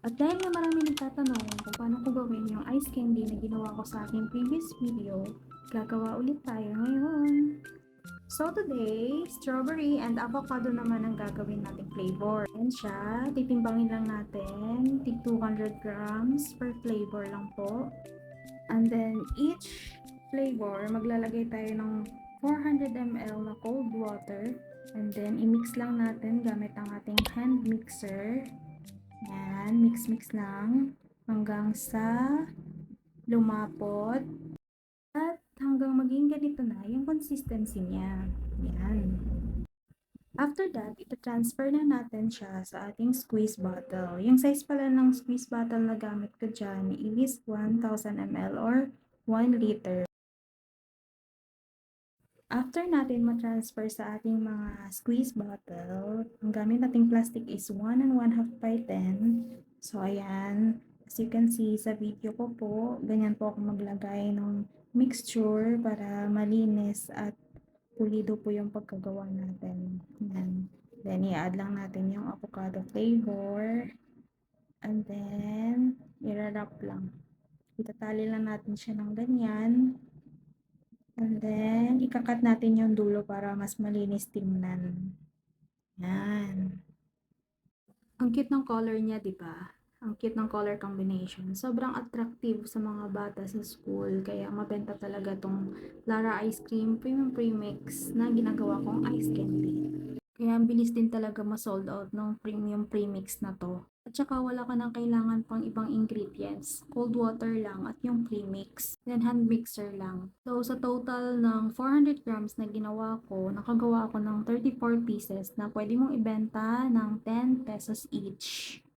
At dahil nga marami nagtatanong kung paano ko gawin yung ice candy na ginawa ko sa aking previous video, gagawa ulit tayo ngayon. So today, strawberry and avocado naman ang gagawin nating flavor. Ayan siya, titimbangin lang natin, tig 200 grams per flavor lang po. And then each flavor, maglalagay tayo ng 400 ml na cold water. And then i-mix lang natin gamit ang ating hand mixer. Yan, mix-mix lang hanggang sa lumapot at hanggang maging ganito na yung consistency niya. Yan. After that, ita-transfer na natin siya sa ating squeeze bottle. Yung size pala ng squeeze bottle na gamit ko dyan is 1000 ml or 1 liter. After natin ma-transfer sa ating mga squeeze bottle, ang gamit nating plastic is 1 and 1/2 by 10. So, ayan. As you can see sa video ko po, ganyan po ako maglagay ng mixture para malinis at pulido po yung pagkagawa natin. Ayan. Then, i-add lang natin yung avocado flavor. And then, i-wrap lang. Itatali lang natin siya ng ganyan. And then, ikakat natin yung dulo para mas malinis tingnan. Yan. Ang cute ng color niya, di ba? Ang cute ng color combination. Sobrang attractive sa mga bata sa school. Kaya mabenta talaga tong Lara Ice Cream Premium Premix na ginagawa kong ice candy. Kaya ang bilis din talaga ma-sold out ng premium premix na to. At saka wala ka nang kailangan pang ibang ingredients. Cold water lang at yung premix. Then hand mixer lang. So sa total ng 400 grams na ginawa ko, nakagawa ako ng 34 pieces na pwede mong ibenta ng 10 pesos each.